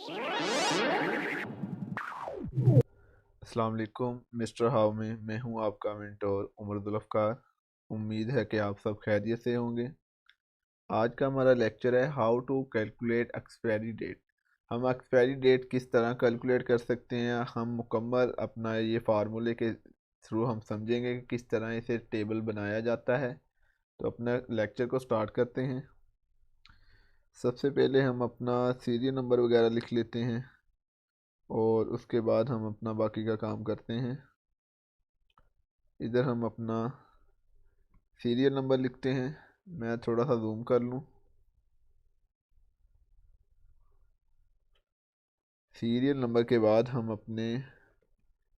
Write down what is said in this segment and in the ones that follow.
अस्सलाम वालेकुम mister how में मैं हूं आपका मेंटोर उमर जुल्फ़कार। उम्मीद है कि आप सब खैरियत से होंगे। आज का हमारा लेक्चर है how to calculate expiry date. हम एक्सपायरी डेट किस तरह कैलकुलेट कर सकते हैं, हम मुकम्मल अपना ये फार्मूले के थ्रू हम समझेंगे कि किस तरह इसे टेबल बनाया जाता है। तो अपना लेक्चर को स्टार्ट करते हैं। सबसे पहले हम अपना सीरियल नंबर वगैरह लिख लेते हैं और उसके बाद हम अपना बाकी का काम करते हैं। इधर हम अपना सीरियल नंबर लिखते हैं। मैं थोड़ा सा जूम कर लूँ। सीरियल नंबर के बाद हम अपने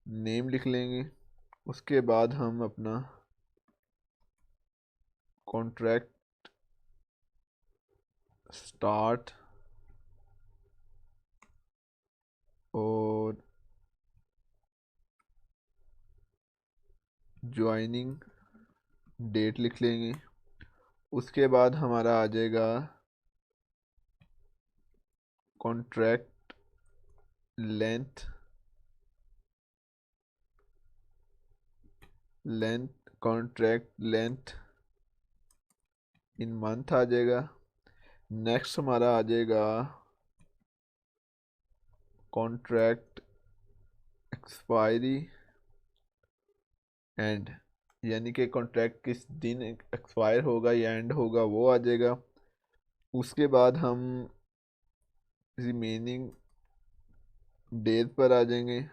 नेम लिख लेंगे। उसके बाद हम अपना कॉन्ट्रैक्ट स्टार्ट और ज्वाइनिंग डेट लिख लेंगे। उसके बाद हमारा आ जाएगा contract length contract length in month आ जाएगा। नेक्स्ट हमारा आ जाएगा कॉन्ट्रैक्ट एक्सपायरी एंड, यानी कि कॉन्ट्रैक्ट किस दिन एक्सपायर होगा या एंड होगा वो आ जाएगा। उसके बाद हम रिमेनिंग डेज पर आ जाएंगे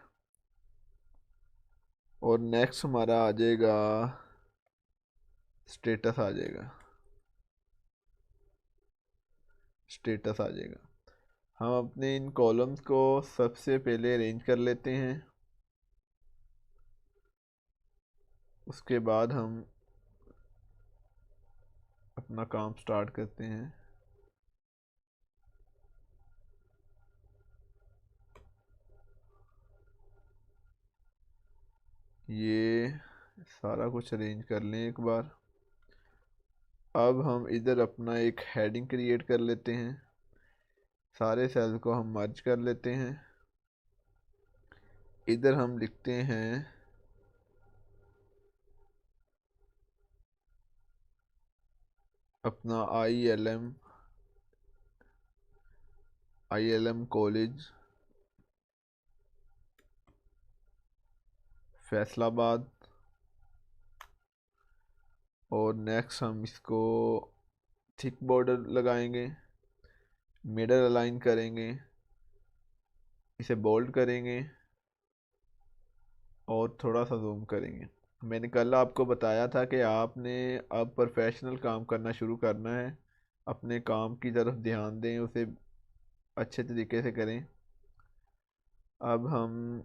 और नेक्स्ट हमारा आ जाएगा स्टेटस आ जाएगा। स्टेटस आ जाएगा। हम अपने इन कॉलम्स को सबसे पहले अरेंज कर लेते हैं। उसके बाद हम अपना काम स्टार्ट करते हैं। ये सारा कुछ अरेंज कर लें एक बार। अब हम इधर अपना एक हेडिंग क्रिएट कर लेते हैं। सारे सेल को हम मर्ज कर लेते हैं। इधर हम लिखते हैं अपना ILM कॉलेज फैसलाबाद और नेक्स्ट हम इसको थिक बॉर्डर लगाएंगे, मिडल अलाइन करेंगे, इसे बोल्ड करेंगे और थोड़ा सा जूम करेंगे। मैंने कल आपको बताया था कि आपने अब प्रोफेशनल काम करना शुरू करना है। अपने काम की तरफ ध्यान दें, उसे अच्छे तरीके से करें। अब हम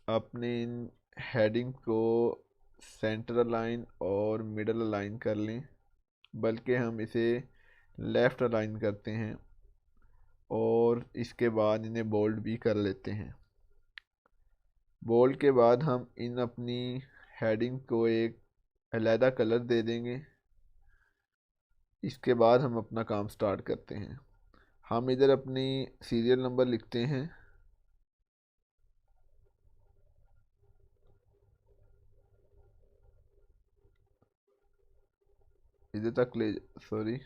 अपने इन हेडिंग को सेंटर अलाइन और मिडल अलाइन कर लें, बल्कि हम इसे लेफ़्ट अलाइन करते हैं और इसके बाद इन्हें बोल्ड भी कर लेते हैं। बोल्ड के बाद हम इन अपनी हेडिंग को एक अलहदा कलर दे देंगे। इसके बाद हम अपना काम स्टार्ट करते हैं। हम इधर अपनी सीरियल नंबर लिखते हैं। इधर तक ले, सॉरी,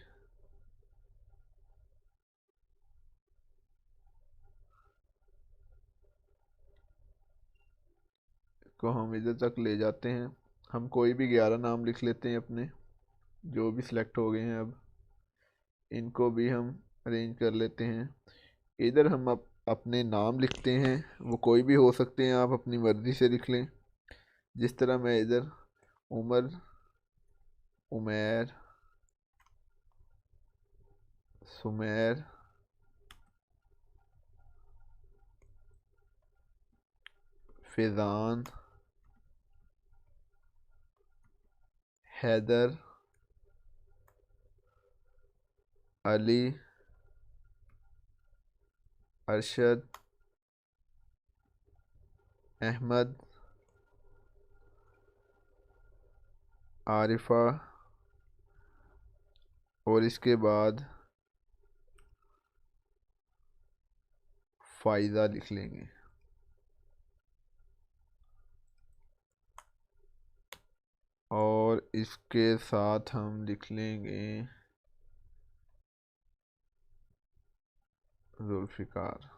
को हम इधर तक ले जाते हैं। हम कोई भी 11 नाम लिख लेते हैं अपने, जो भी सिलेक्ट हो गए हैं। अब इनको भी हम अरेंज कर लेते हैं। इधर हम अपने नाम लिखते हैं, वो कोई भी हो सकते हैं, आप अपनी मर्ज़ी से लिख लें। जिस तरह मैं इधर उमर, उमैर, सुमैर, फैज़ान, हैदर, अली, अरशद, अहमद, आरिफा और इसके बाद फायदा लिख लेंगे। और इसके साथ हम लिख लेंगे जुल्फ़िकार।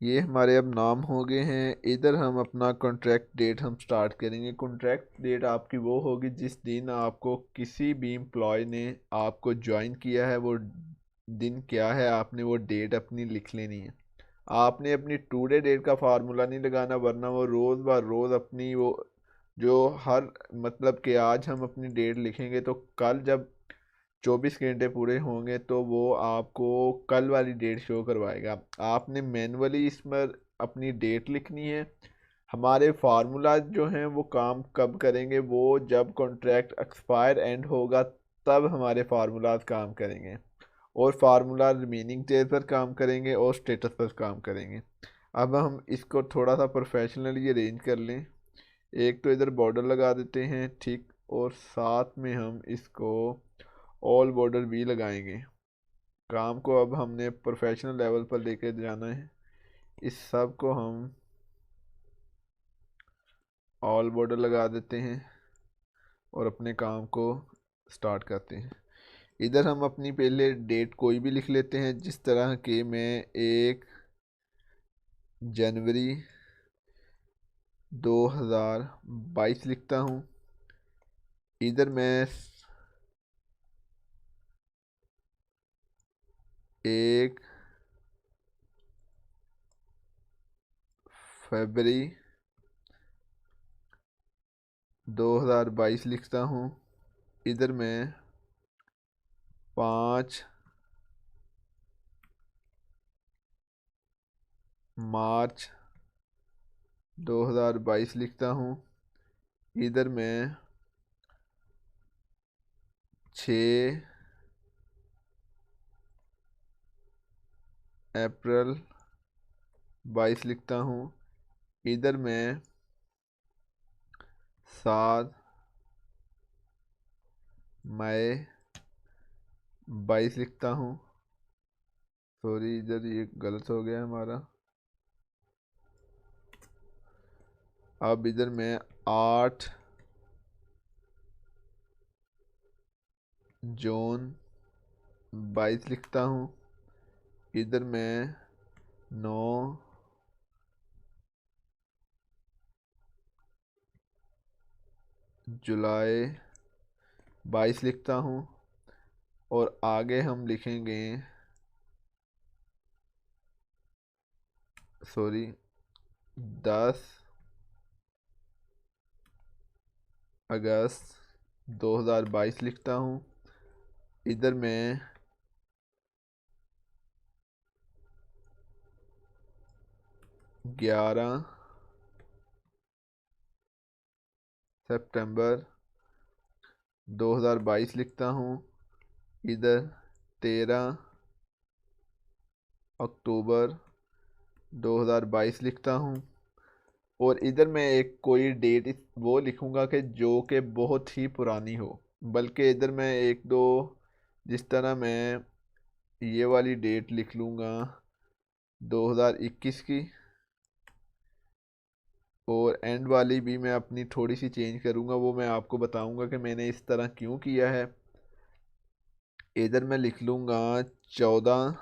ये हमारे अब नाम हो गए हैं। इधर हम अपना कॉन्ट्रैक्ट डेट हम स्टार्ट करेंगे। कॉन्ट्रैक्ट डेट आपकी वो होगी जिस दिन आपको किसी भी एम्प्लॉय ने आपको ज्वाइन किया है, वो दिन क्या है, आपने वो डेट अपनी लिख लेनी है। आपने अपनी टू डे डेट का फार्मूला नहीं लगाना, वरना वो रोज़ ब रोज़ अपनी वो जो हर मतलब कि आज हम अपनी डेट लिखेंगे तो कल जब 24 घंटे पूरे होंगे तो वो आपको कल वाली डेट शो करवाएगा। आपने मैनुअली इस पर अपनी डेट लिखनी है। हमारे फार्मूला जो हैं वो काम कब करेंगे, वो जब कॉन्ट्रैक्ट एक्सपायर एंड होगा तब हमारे फार्मूलाज काम करेंगे। और फार्मूला रिमेनिंग डेज पर काम करेंगे और स्टेटस पर काम करेंगे। अब हम इसको थोड़ा सा प्रोफेशनली अरेंज कर लें। एक तो इधर बॉर्डर लगा देते हैं, ठीक, और साथ में हम इसको ऑल बॉर्डर भी लगाएंगे। काम को अब हमने प्रोफेशनल लेवल पर लेके जाना है। इस सब को हम ऑल बॉर्डर लगा देते हैं और अपने काम को स्टार्ट करते हैं। इधर हम अपनी पहले डेट कोई भी लिख लेते हैं, जिस तरह कि मैं 1 जनवरी 2022 लिखता हूँ। इधर मैं 1 फरवरी 2022 लिखता हूँ। इधर मैं 5 मार्च 2022 लिखता हूँ। इधर मैं 6 अप्रैल 22 लिखता हूँ। इधर मैं 7 मई 22 लिखता हूँ। सॉरी, इधर ये गलत हो गया हमारा। अब इधर मैं 8 जून 22 लिखता हूँ। इधर मैं 9 जुलाई 22 लिखता हूँ। और आगे हम लिखेंगे, सॉरी, 10 अगस्त 2022 लिखता हूँ। इधर मैं 11 सितंबर 2022 लिखता हूँ। इधर 13 अक्टूबर 2022 लिखता हूँ। और इधर मैं एक कोई डेट वो लिखूँगा कि जो कि बहुत ही पुरानी हो, बल्कि इधर मैं एक दो, जिस तरह मैं ये वाली डेट लिख लूँगा 2021 की। और एंड वाली भी मैं अपनी थोड़ी सी चेंज करूँगा, वो मैं आपको बताऊँगा कि मैंने इस तरह क्यों किया है। इधर मैं लिख लूँगा 14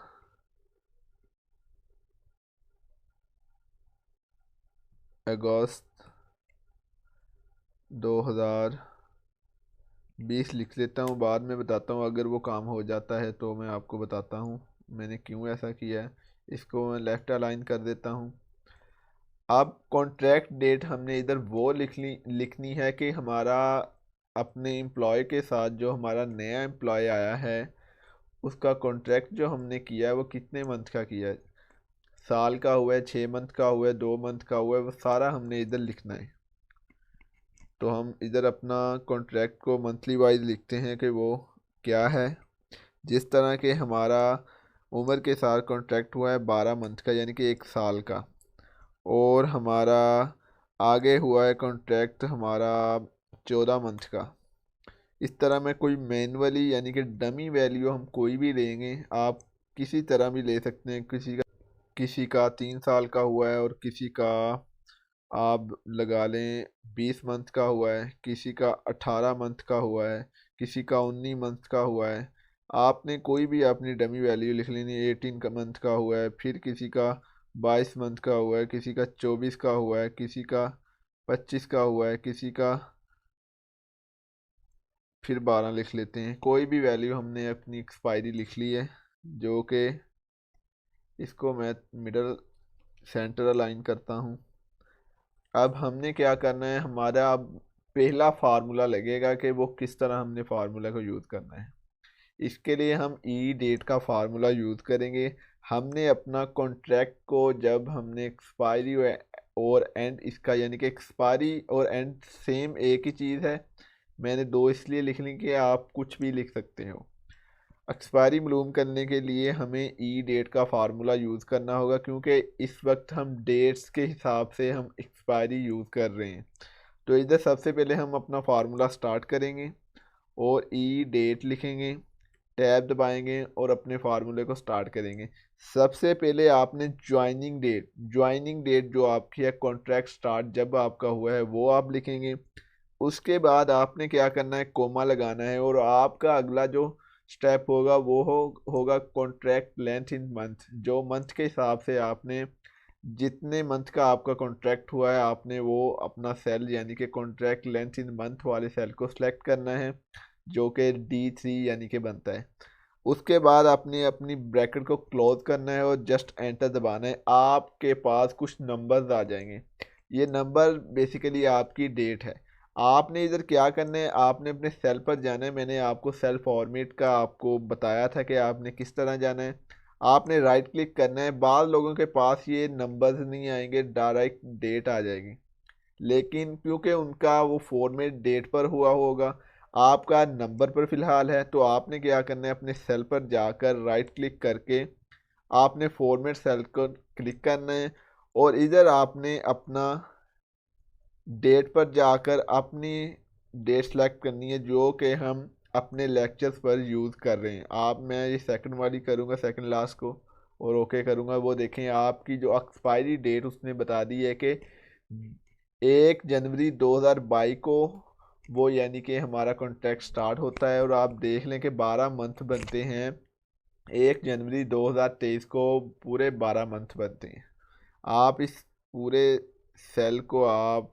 अगस्त 2020 लिख लेता हूँ। बाद में बताता हूँ, अगर वो काम हो जाता है तो मैं आपको बताता हूँ मैंने क्यों ऐसा किया है। इसको मैं लेफ़्ट अलाइन कर देता हूँ। अब कॉन्ट्रैक्ट डेट हमने इधर वो लिखनी है कि हमारा अपने एम्प्लॉय के साथ जो हमारा नया एम्प्लॉय आया है उसका कॉन्ट्रैक्ट जो हमने किया है वो कितने मंथ का किया है, साल का हुआ है, 6 मंथ का हुआ है, 2 मंथ का हुआ है, वो सारा हमने इधर लिखना है। तो हम इधर अपना कॉन्ट्रैक्ट को मंथली वाइज लिखते हैं कि वो क्या है। जिस तरह के हमारा उम्र के साथ कॉन्ट्रैक्ट हुआ है 12 मंथ का, यानी कि 1 साल का। और हमारा आगे हुआ है कॉन्ट्रैक्ट हमारा 14 मंथ का, इस तरह मैं कोई मैनुअली यानी कि डमी वैल्यू हम कोई भी लेंगे, आप किसी तरह भी ले सकते हैं। किसी का 3 साल का हुआ है और किसी का आप लगा लें 20 मंथ का हुआ है, किसी का 18 मंथ का हुआ है, किसी का 19 मंथ का हुआ है। आपने कोई भी अपनी डमी वैल्यू लिख लेनी। 18 मंथ का हुआ है, फिर किसी का 22 मंथ का हुआ है, किसी का 24 का हुआ है, किसी का 25 का हुआ है, किसी का फिर 12 लिख लेते हैं। कोई भी वैल्यू हमने अपनी एक्सपायरी लिख ली है, जो कि इसको मैं मिडल सेंटर अलाइन करता हूँ। अब हमने क्या करना है, हमारा अब पहला फार्मूला लगेगा कि वो किस तरह हमने फार्मूला को यूज़ करना है। इसके लिए हम ई डेट का फार्मूला यूज़ करेंगे। हमने अपना कॉन्ट्रैक्ट को जब हमने एक्सपायरी और एंड इसका यानी कि एक्सपायरी और एंड सेम एक ही चीज़ है। मैंने दो इसलिए लिख ली कि आप कुछ भी लिख सकते हो। एक्सपायरी मालूम करने के लिए हमें ई डेट का फार्मूला यूज़ करना होगा, क्योंकि इस वक्त हम डेट्स के हिसाब से हम एक्सपायरी यूज़ कर रहे हैं। तो इधर सबसे पहले हम अपना फार्मूला स्टार्ट करेंगे और ई डेट लिखेंगे, टैब दबाएंगे और अपने फार्मूले को स्टार्ट करेंगे। सबसे पहले आपने ज्वाइनिंग डेट जो आपकी है कॉन्ट्रैक्ट स्टार्ट जब आपका हुआ है वो आप लिखेंगे। उसके बाद आपने क्या करना है, कोमा लगाना है और आपका अगला जो स्टेप होगा वो होगा कॉन्ट्रैक्ट लेंथ इन मंथ। जो मंथ के हिसाब से आपने जितने मंथ का आपका कॉन्ट्रैक्ट हुआ है आपने वो अपना सेल यानी कि कॉन्ट्रैक्ट लेंथ इन मंथ वाले सेल को सिलेक्ट करना है, जो कि D3 यानी कि बनता है। उसके बाद आपने अपनी ब्रैकेट को क्लोज करना है और जस्ट एंटर दबाना है। आपके पास कुछ नंबर्स आ जाएंगे। ये नंबर बेसिकली आपकी डेट है। आपने इधर क्या करना है, आपने अपने सेल पर जाना है। मैंने आपको सेल फॉर्मेट का आपको बताया था कि आपने किस तरह जाना है। आपने राइट क्लिक करना है। बाद लोगों के पास ये नंबर्स नहीं आएंगे, डायरेक्ट डेट आ जाएगी। लेकिन क्योंकि उनका वो फॉर्मेट डेट पर हुआ होगा, आपका नंबर पर फ़िलहाल है, तो आपने क्या करना है, अपने सेल पर जाकर राइट क्लिक करके आपने फॉर्मेट सेल को क्लिक करना है और इधर आपने अपना डेट पर जाकर अपनी डेट सेलेक्ट करनी है जो कि हम अपने लेक्चर्स पर यूज़ कर रहे हैं। आप मैं ये सेकंड वाली करूँगा, सेकंड लास्ट को, और ओके करूँगा। वो देखें आपकी जो एक्सपायरी डेट उसने बता दी है कि 1 जनवरी 2022 को वो यानी कि हमारा कॉन्ट्रैक्ट स्टार्ट होता है। और आप देख लें कि 12 मंथ बनते हैं। 1 जनवरी 2023 को पूरे 12 मंथ बनते हैं। आप इस पूरे सेल को आप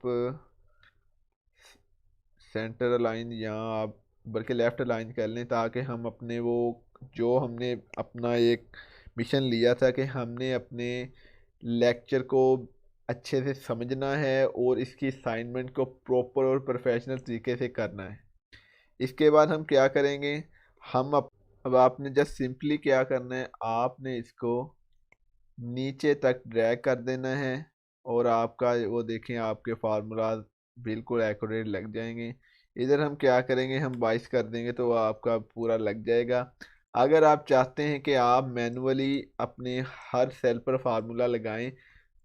सेंटर अलाइन या आप बल्कि लेफ़्ट अलाइन कर लें, ताकि हम अपने वो जो हमने अपना एक मिशन लिया था कि हमने अपने लेक्चर को अच्छे से समझना है और इसकी असाइनमेंट को प्रॉपर और प्रोफेशनल तरीके से करना है। इसके बाद हम क्या करेंगे, अब आपने जस्ट सिंपली क्या करना है, आपने इसको नीचे तक ड्रैग कर देना है और आपका वो देखें आपके फार्मूला बिल्कुल एक्यूरेट लग जाएंगे। इधर हम क्या करेंगे, हम 22 कर देंगे तो वो आपका पूरा लग जाएगा। अगर आप चाहते हैं कि आप मैनुअली अपने हर सेल पर फार्मूला लगाएं,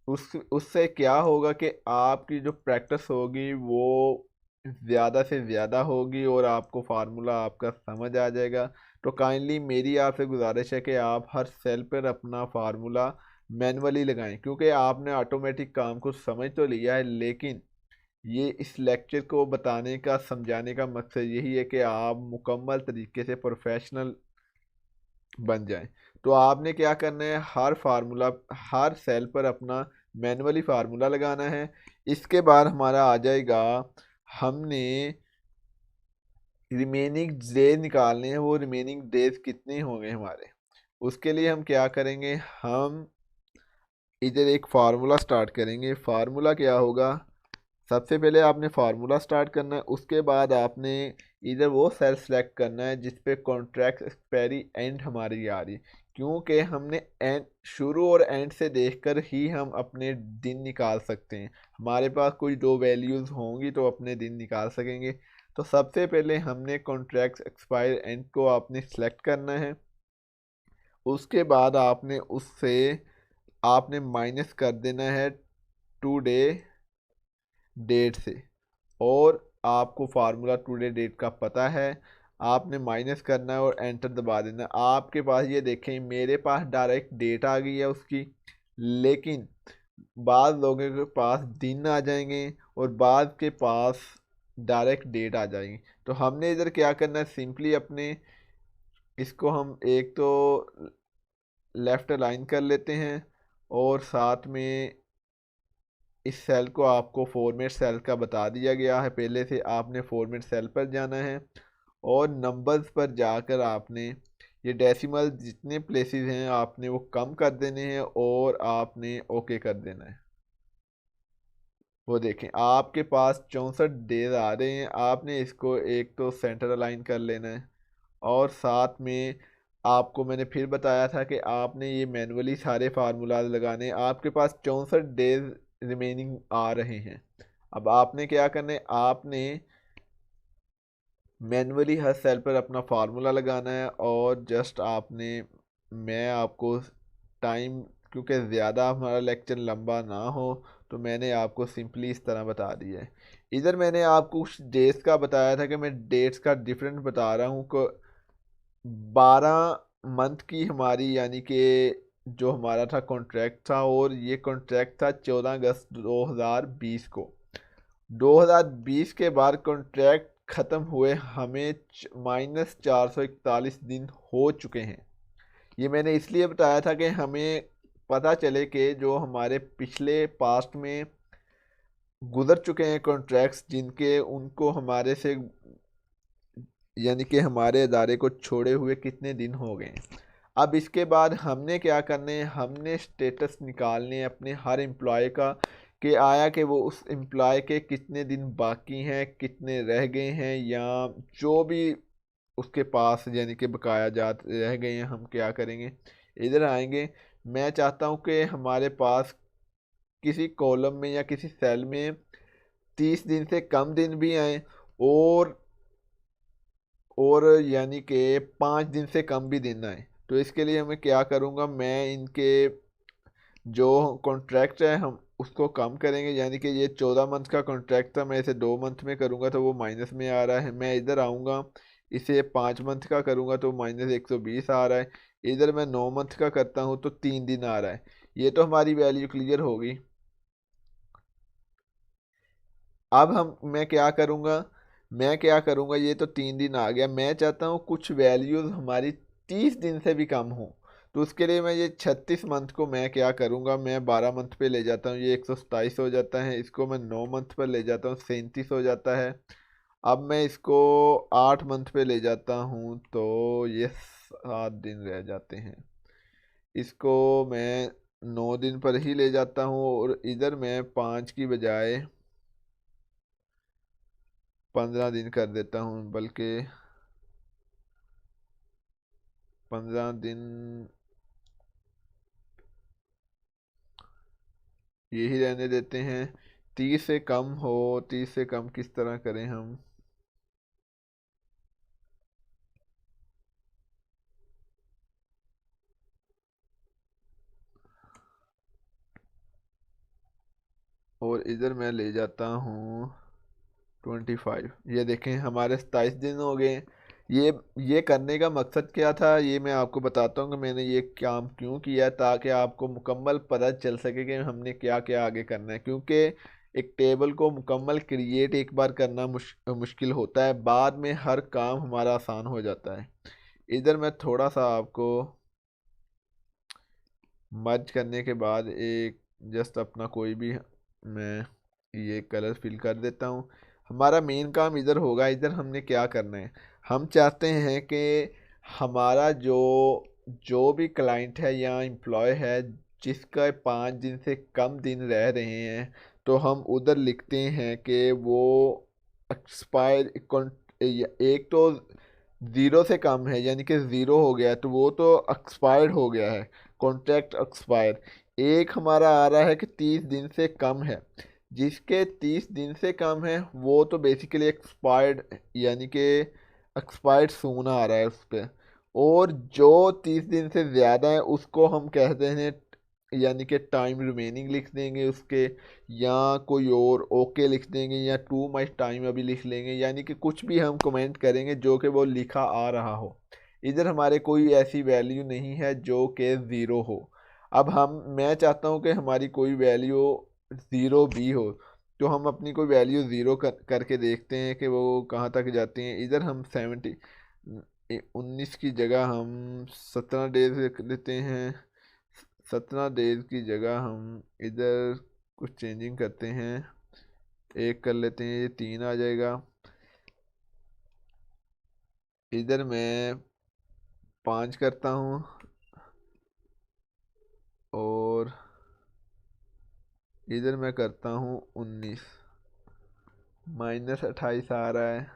उससे क्या होगा कि आपकी जो प्रैक्टिस होगी वो ज़्यादा से ज़्यादा होगी और आपको फार्मूला आपका समझ आ जाएगा। तो काइंडली मेरी आपसे गुजारिश है कि आप हर सेल पर अपना फार्मूला मैनुअली लगाएं, क्योंकि आपने ऑटोमेटिक काम को समझ तो लिया है, लेकिन ये इस लेक्चर को बताने का समझाने का मकसद यही है कि आप मुकम्मल तरीके से प्रोफेशनल बन जाएं। तो आपने क्या करना है, हर सेल पर अपना मैनुअली फार्मूला लगाना है। इसके बाद हमारा आ जाएगा, हमने रिमेनिंग डे निकालने हैं। वो रिमेनिंग डेज कितने होंगे हमारे, उसके लिए हम क्या करेंगे, हम इधर एक फार्मूला स्टार्ट करेंगे। फार्मूला क्या होगा, सबसे पहले आपने फार्मूला स्टार्ट करना है। उसके बाद आपने इधर वो सेल सेलेक्ट करना है जिस पे कॉन्ट्रैक्ट एक्सपायरी एंड हमारी आ रही है, क्योंकि हमने एंड शुरू और एंड से देखकर ही हम अपने दिन निकाल सकते हैं। हमारे पास कोई दो वैल्यूज़ होंगी तो अपने दिन निकाल सकेंगे। तो सबसे पहले हमने कॉन्ट्रैक्ट एक्सपायर एंड को आपने सेलेक्ट करना है। उसके बाद आपने उससे आपने माइनस कर देना है टू डे डेट से, और आपको फार्मूला टुडे डेट का पता है, आपने माइनस करना है और एंटर दबा देना है। आपके पास ये देखें मेरे पास डायरेक्ट डेट आ गई है उसकी, लेकिन बाद लोगों के पास दिन आ जाएंगे और बाद के पास डायरेक्ट डेट आ जाएगी। तो हमने इधर क्या करना है, सिंपली अपने इसको हम एक तो लेफ़्ट अलाइन कर लेते हैं और साथ में इस सेल को आपको फॉर्मेट सेल का बता दिया गया है पहले से। आपने फॉर्मेट सेल पर जाना है और नंबर्स पर जाकर आपने ये डेसिमल जितने प्लेसेस हैं आपने वो कम कर देने हैं और आपने ओके कर देना है। वो देखें आपके पास 64 डेज आ रहे हैं। आपने इसको एक तो सेंटर अलाइन कर लेना है और साथ में आपको मैंने फिर बताया था कि आपने ये मैनुअली सारे फार्मूला लगाने हैं। आपके पास 64 डेज रिमेनिंग आ रहे हैं। अब आपने क्या करना है, आपने मैनुअली हर सेल पर अपना फार्मूला लगाना है और जस्ट आपने, मैं आपको टाइम क्योंकि ज़्यादा हमारा लेक्चर लंबा ना हो तो मैंने आपको सिंपली इस तरह बता दिया है। इधर मैंने आपको कुछ डेट्स का बताया था कि मैं डेट्स का डिफरेंट बता रहा हूँ को 12 मंथ की हमारी यानी कि जो हमारा था कॉन्ट्रैक्ट था, और ये कॉन्ट्रैक्ट था 14 अगस्त 2020 को। 2020 के बाद कॉन्ट्रैक्ट ख़त्म हुए हमें -441 दिन हो चुके हैं। ये मैंने इसलिए बताया था कि हमें पता चले कि जो हमारे पिछले पास्ट में गुजर चुके हैं कॉन्ट्रैक्ट्स जिनके, उनको हमारे से यानी कि हमारे इदारे को छोड़े हुए कितने दिन हो गए हैं। अब इसके बाद हमने क्या करने हैं, हमने स्टेटस निकालने अपने हर एम्प्लॉय का कि आया कि वो उस एम्प्लॉय के कितने दिन बाकी हैं, कितने रह गए हैं, या जो भी उसके पास यानी कि बकाया जात रह गए हैं। हम क्या करेंगे, इधर आएंगे। मैं चाहता हूँ कि हमारे पास किसी कॉलम में या किसी सेल में 30 दिन से कम दिन भी आए और यानी कि 5 दिन से कम भी दिन आए। तो इसके लिए मैं क्या करूँगा, मैं इनके जो कॉन्ट्रैक्ट है हम उसको कम करेंगे। यानी कि ये 14 मंथ का कॉन्ट्रैक्ट था, मैं इसे 2 मंथ में करूँगा तो वो माइनस में आ रहा है। मैं इधर आऊँगा, इसे 5 मंथ का करूँगा तो -120 आ रहा है। इधर मैं 9 मंथ का करता हूँ तो 3 दिन आ रहा है। ये तो हमारी वैल्यू क्लियर होगी। अब मैं क्या करूँगा, ये तो 3 दिन आ गया। मैं चाहता हूँ कुछ वैल्यूज़ हमारी 30 दिन से भी कम हो। तो उसके लिए मैं ये 36 मंथ को मैं क्या करूँगा, मैं 12 मंथ पे ले जाता हूँ, ये 127 हो जाता है। इसको मैं 9 मंथ पर ले जाता हूँ, 37 हो जाता है। अब मैं इसको 8 मंथ पे ले जाता हूँ तो ये 7 दिन रह जाते हैं। इसको मैं 9 दिन पर ही ले जाता हूँ और इधर मैं 5 की बजाय 15 दिन कर देता हूँ, बल्कि 15 दिन यही रहने देते हैं। 30 से कम हो, 30 से कम किस तरह करें हम, और इधर मैं ले जाता हूँ 25। ये देखें हमारे 27 दिन हो गए। ये करने का मकसद क्या था, ये मैं आपको बताता हूँ कि मैंने ये काम क्यों किया, ताकि आपको मुकम्मल पता चल सके कि हमने क्या क्या आगे करना है। क्योंकि एक टेबल को मुकम्मल क्रिएट एक बार करना मुश्किल होता है, बाद में हर काम हमारा आसान हो जाता है। इधर मैं थोड़ा सा आपको मर्ज करने के बाद एक जस्ट अपना कोई भी मैं ये कलर फिल कर देता हूँ। हमारा मेन काम इधर होगा। इधर हमने क्या करना है, हम चाहते हैं कि हमारा जो जो भी क्लाइंट है या एम्प्लॉय है जिसका 5 दिन से कम दिन रह रहे हैं, तो हम उधर लिखते हैं कि वो एक्सपायर, एक तो ज़ीरो से कम है यानी कि ज़ीरो हो गया है तो वो तो एक्सपायर्ड हो गया है, कॉन्ट्रैक्ट एक्सपायर। एक हमारा आ रहा है कि 30 दिन से कम है, जिसके 30 दिन से कम है वो तो बेसिकली एक्सपायर्ड यानी कि एक्सपायर्ड सून आ रहा है उस पर। और जो 30 दिन से ज़्यादा है उसको हम कहते हैं यानी कि टाइम रिमेनिंग लिख देंगे उसके, या कोई और ओके लिख देंगे, या टू मच टाइम अभी लिख लेंगे, यानी कि कुछ भी हम कमेंट करेंगे जो कि वो लिखा आ रहा हो। इधर हमारे कोई ऐसी वैल्यू नहीं है जो कि ज़ीरो हो। अब मैं चाहता हूँ कि हमारी कोई वैल्यू ज़ीरो भी हो, तो हम अपनी कोई वैल्यू ज़ीरो करके देखते हैं कि वो कहाँ तक जाती हैं। इधर हम 19 की जगह हम 17 डेज लिख लेते हैं। 17 डेज की जगह हम इधर कुछ चेंजिंग करते हैं, एक कर लेते हैं, ये 3 आ जाएगा। इधर मैं 5 करता हूँ, और इधर मैं करता हूँ 19। -28 आ रहा है,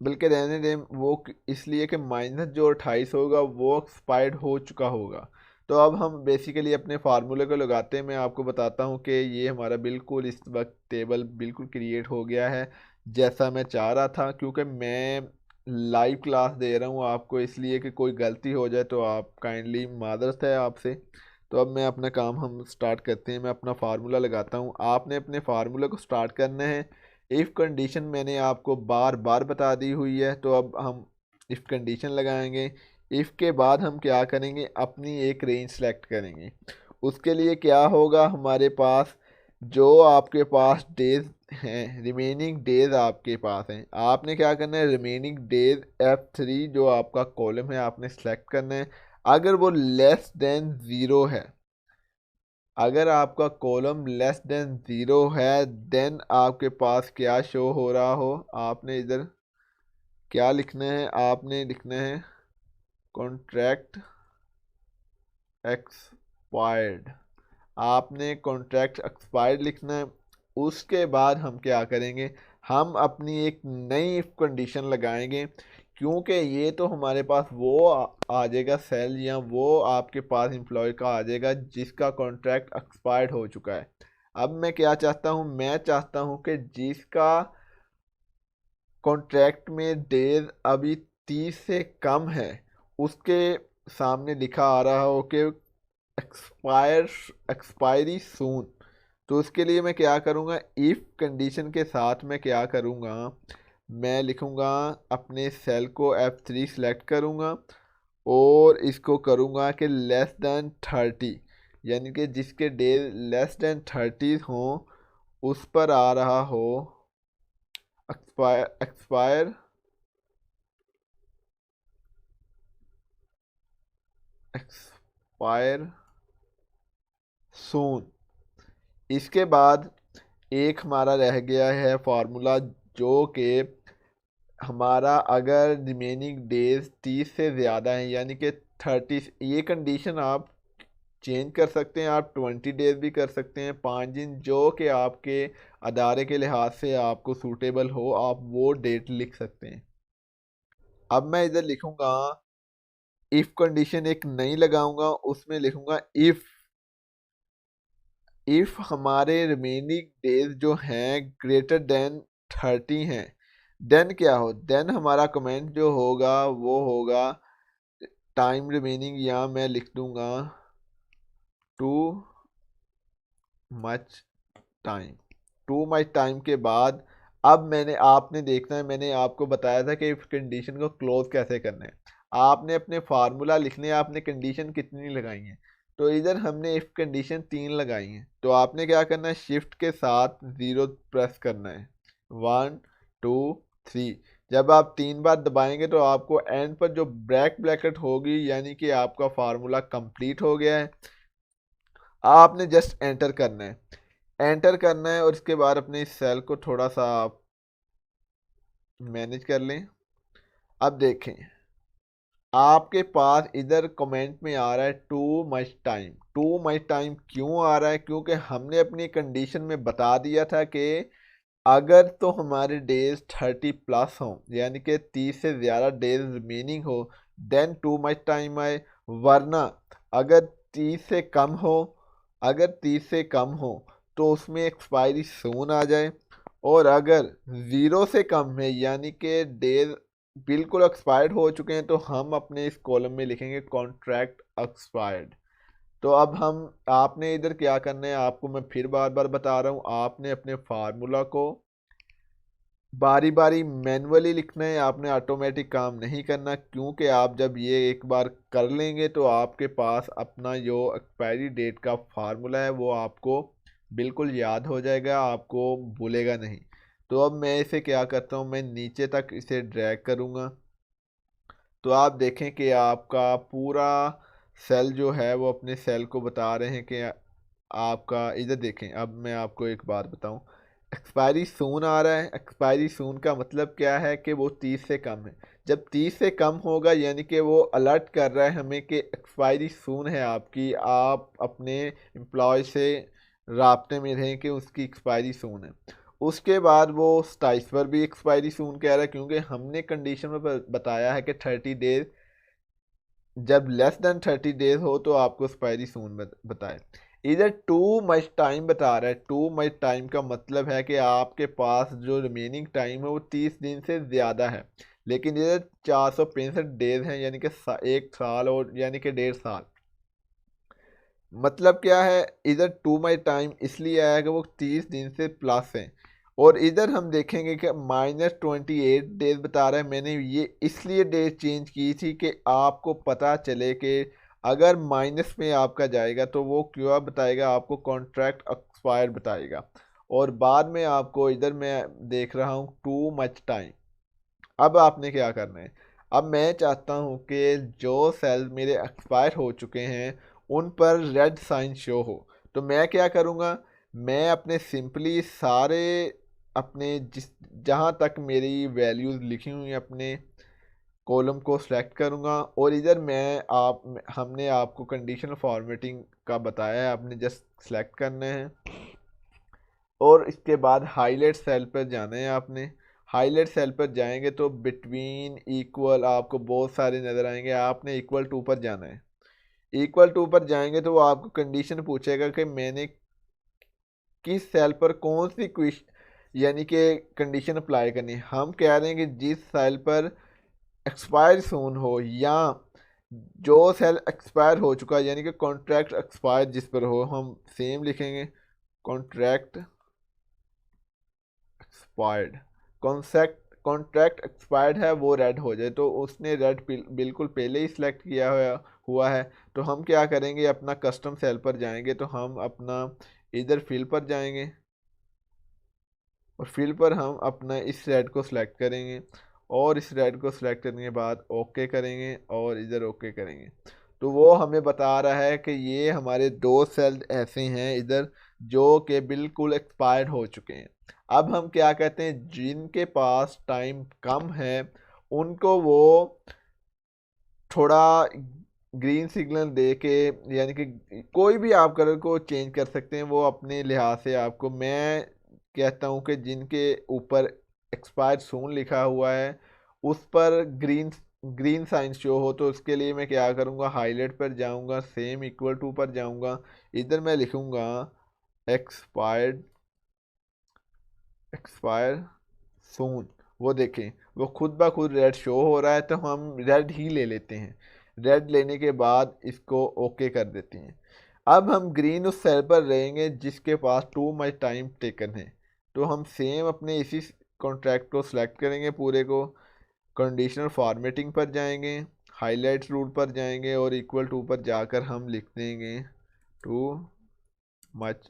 बल्कि रहने दें वो, इसलिए कि माइनस जो 28 होगा वो एक्सपायर्ड हो चुका होगा। तो अब हम बेसिकली अपने फार्मूले को लगाते हैं। मैं आपको बताता हूँ कि ये हमारा बिल्कुल इस वक्त टेबल बिल्कुल क्रिएट हो गया है जैसा मैं चाह रहा था, क्योंकि मैं लाइव क्लास दे रहा हूँ आपको, इसलिए कि कोई गलती हो जाए तो आप काइंडली मादरत है आपसे। तो अब मैं अपना काम हम स्टार्ट करते हैं। मैं अपना फार्मूला लगाता हूँ, आपने अपने फार्मूले को स्टार्ट करना है। इफ़ कंडीशन मैंने आपको बार बार बता दी हुई है, तो अब हम इफ़ कंडीशन लगाएंगे। इफ़ के बाद हम क्या करेंगे, अपनी एक रेंज सेलेक्ट करेंगे। उसके लिए क्या होगा, हमारे पास जो आपके पास डेज हैं, रिमेनिंग डेज आपके पास हैं, आपने क्या करना है, रिमेनिंग डेज F3 जो आपका कॉलम है आपने सेलेक्ट करना है। अगर वो लेस देन ज़ीरो है, अगर आपका कॉलम लेस देन ज़ीरो है, देन आपके पास क्या शो हो रहा हो, आपने इधर क्या लिखना है, आपने लिखना है कॉन्ट्रैक्ट एक्सपायर्ड। आपने कॉन्ट्रैक्ट एक्सपायर्ड लिखना है। उसके बाद हम क्या करेंगे, हम अपनी एक नई इफ कंडीशन लगाएंगे, क्योंकि ये तो हमारे पास वो आ जाएगा सेल, या वो आपके पास एम्प्लॉय का आ जाएगा जिसका कॉन्ट्रैक्ट एक्सपायर्ड हो चुका है। अब मैं क्या चाहता हूँ, मैं चाहता हूँ कि जिसका कॉन्ट्रैक्ट में डेज अभी 30 से कम है, उसके सामने लिखा आ रहा हो कि एक्सपायर एक्सपायरी सून। तो उसके लिए मैं क्या करूँगा, इफ़ कंडीशन के साथ मैं क्या करूँगा, मैं लिखूँगा अपने सेल को F3 सेलेक्ट करूँगा, और इसको करूँगा कि लेस दैन 30, यानी कि जिसके डेज लेस दैन 30 हों उस पर आ रहा हो एक्सपायर एक्सपायर सून। इसके बाद एक हमारा रह गया है फार्मूला, जो कि हमारा अगर रिमेनिंग डेज 30 से ज़्यादा हैं, यानी कि 30, ये कंडीशन आप चेंज कर सकते हैं, आप 20 डेज भी कर सकते हैं, 5 दिन, जो कि आपके अदारे के लिहाज से आपको सूटेबल हो, आप वो डेट लिख सकते हैं। अब मैं इधर लिखूंगा इफ़ कंडीशन एक नई लगाऊंगा, उसमें लिखूंगा इफ़ हमारे रिमेनिंग डेज जो हैं ग्रेटर देन 30 हैं, देन क्या हो, देन हमारा कमेंट जो होगा वो होगा टाइम रिमेनिंग, या मैं लिख दूंगा too much time. Too much time के बाद अब आपने देखना है, मैंने आपको बताया था कि इफ कंडीशन को क्लोज कैसे करना है। आपने अपने फार्मूला लिखने, आपने कंडीशन कितनी लगाई है, तो इधर हमने इफ कंडीशन 3 लगाई है, तो आपने क्या करना है, शिफ्ट के साथ 0 प्रेस करना है, 1 2 3। जब आप 3 बार दबाएंगे तो आपको एंड पर जो ब्रैकेट होगी, यानी कि आपका फार्मूला कंप्लीट हो गया है। आपने जस्ट एंटर करना है, एंटर करना है, और इसके बाद अपने इस सेल को थोड़ा सा आप मैनेज कर लें। अब देखें, आपके पास इधर कमेंट में आ रहा है too much time. Too much time क्यों आ रहा है, क्योंकि हमने अपनी कंडीशन में बता दिया था कि अगर तो हमारे डेज 30 प्लस हों, यानी कि 30 से ज़्यादा डेज रिमेनिंग हो, देन टू मच टाइम आए। वरना अगर 30 से कम हो, अगर 30 से कम हो तो उसमें एक्सपायरी सून आ जाए। और अगर ज़ीरो से कम है, यानी कि डेज बिल्कुल एक्सपायर्ड हो चुके हैं तो हम अपने इस कॉलम में लिखेंगे कॉन्ट्रैक्ट एक्सपायर्ड। तो अब हम आपने इधर क्या करना है, आपको मैं फिर बार बार बता रहा हूँ, आपने अपने फार्मूला को बारी बारी मैनुअली लिखना है, आपने ऑटोमेटिक काम नहीं करना, क्योंकि आप जब ये एक बार कर लेंगे तो आपके पास अपना जो एक्सपायरी डेट का फार्मूला है वो आपको बिल्कुल याद हो जाएगा, आपको भूलेगा नहीं। तो अब मैं इसे क्या करता हूँ, मैं नीचे तक इसे ड्रैग करूँगा। तो आप देखें कि आपका पूरा सेल जो है वो अपने सेल को बता रहे हैं कि आपका इधर देखें। अब मैं आपको एक बात बताऊं, एक्सपायरी सून आ रहा है। एक्सपायरी सून का मतलब क्या है कि वो 30 से कम है। जब 30 से कम होगा यानी कि वो अलर्ट कर रहा है हमें कि एक्सपायरी सून है आपकी, आप अपने एम्प्लॉय से राब्ते में रहें कि उसकी एक्सपायरी सून है। उसके बाद वो स्टाइस पर भी एक्सपायरी सून कह रहा है, क्योंकि हमने कंडीशन में बताया है कि 30 डेज, जब लेस देन 30 डेज हो तो आपको एक्सपायरी सून बताए। इधर टू मच टाइम बता रहा है। टू मच टाइम का मतलब है कि आपके पास जो रिमेनिंग टाइम है वो 30 दिन से ज़्यादा है, लेकिन इधर 465 डेज हैं, यानी कि 1 साल और यानी कि 1.5 साल। मतलब क्या है, इधर टू माई टाइम इसलिए आया कि वो 30 दिन से प्लस है। और इधर हम देखेंगे कि -28 डेज बता रहा है। मैंने ये इसलिए डेट चेंज की थी कि आपको पता चले कि अगर माइनस में आपका जाएगा तो वो क्या बताएगा, आपको कॉन्ट्रैक्ट एक्सपायर बताएगा। और बाद में आपको इधर मैं देख रहा हूँ टू मच टाइम। अब आपने क्या करना है, अब मैं चाहता हूँ कि जो सेल मेरे एक्सपायर हो चुके हैं उन पर रेड साइन शो हो। तो मैं क्या करूँगा, मैं अपने सिंपली सारे अपने जिस जहाँ तक मेरी वैल्यूज़ लिखी हुई हैं अपने कॉलम को सिलेक्ट करूँगा। और इधर मैं आप हमने आपको कंडीशनल फॉर्मेटिंग का बताया है, आपने जस्ट सेलेक्ट करना है और इसके बाद हाईलाइट सेल पर जाना है आपने। हाईलाइट सेल पर जाएंगे तो बिटवीन इक्वल आपको बहुत सारे नज़र आएंगे, आपने इक्वल टू पर जाना है। इक्वल टू पर जाएंगे तो वो आपको कंडीशन पूछेगा कि मैंने किस सेल पर कौन सी क्विश यानी कि कंडीशन अप्लाई करनी है। हम कह रहे हैं कि जिस सेल पर एक्सपायर सून हो या जो सेल एक्सपायर हो चुका है, यानी कि कॉन्ट्रैक्ट एक्सपायर जिस पर हो, हम सेम लिखेंगे कॉन्ट्रैक्ट एक्सपायर्ड। कॉन्ट्रैक्ट एक्सपायर्ड है वो रेड हो जाए, तो उसने रेड बिल्कुल पहले ही सिलेक्ट किया हुआ है। तो हम क्या करेंगे, अपना कस्टम सेल पर जाएंगे, तो हम अपना इधर फिल पर जाएंगे और फिल पर हम अपना इस रेड को सिलेक्ट करेंगे और इस रेड को सिलेक्ट करने के बाद ओके करेंगे और इधर ओके करेंगे। तो वो हमें बता रहा है कि ये हमारे दो सेल ऐसे हैं इधर जो कि बिल्कुल एक्सपायर्ड हो चुके हैं। अब हम क्या कहते हैं, जिनके पास टाइम कम है उनको वो थोड़ा ग्रीन सिग्नल दे के, यानी कि कोई भी आप कलर को चेंज कर सकते हैं वो अपने लिहाज से। आपको मैं कहता हूँ कि जिनके ऊपर एक्सपायर सून लिखा हुआ है उस पर ग्रीन ग्रीन साइन शो हो, तो उसके लिए मैं क्या करूँगा, हाईलाइट पर जाऊँगा, सेम इक्वल टू पर जाऊँगा, इधर मैं लिखूँगा एक्सपायर्ड एक्सपायर सून। वो देखें वो खुद ब खुद रेड शो हो रहा है, तो हम रेड ही ले लेते हैं। रेड लेने के बाद इसको ओके कर देते हैं। अब हम ग्रीन उस सेल पर रहेंगे जिसके पास टू मच टाइम टेकन है। तो हम सेम अपने इसी कॉन्ट्रैक्ट को सिलेक्ट करेंगे पूरे को, कंडीशनल फॉर्मेटिंग पर जाएंगे, हाईलाइट रूल पर जाएंगे और इक्वल टू पर जाकर हम लिख देंगे टू मच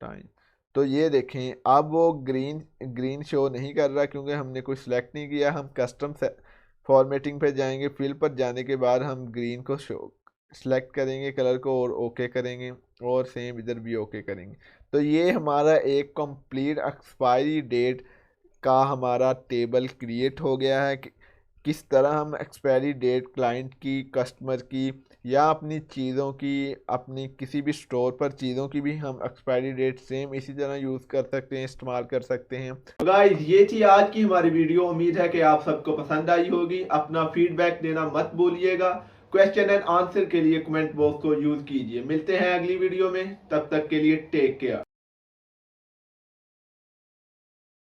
टाइम। तो ये देखें अब वो ग्रीन ग्रीन शो नहीं कर रहा क्योंकि हमने कुछ सिलेक्ट नहीं किया। हम कस्टम फॉर्मेटिंग पे जाएंगे, फिल पर जाने के बाद हम ग्रीन को शो सिलेक्ट करेंगे कलर को और ओके करेंगे और सेम इधर भी ओके करेंगे। तो ये हमारा एक कंप्लीट एक्सपायरी डेट का हमारा टेबल क्रिएट हो गया है कि किस तरह हम एक्सपायरी डेट क्लाइंट की, कस्टमर की या अपनी चीज़ों की, अपनी किसी भी स्टोर पर चीज़ों की भी हम एक्सपायरी डेट सेम इसी तरह यूज़ कर सकते हैं, इस्तेमाल कर सकते हैं। तो गाइस ये थी आज की हमारी वीडियो। उम्मीद है कि आप सबको पसंद आई होगी। अपना फीडबैक देना मत भूलिएगा। क्वेश्चन एंड आंसर के लिए कमेंट बॉक्स को यूज़ कीजिए। मिलते हैं अगली वीडियो में, तब तक के लिए टेक केयर।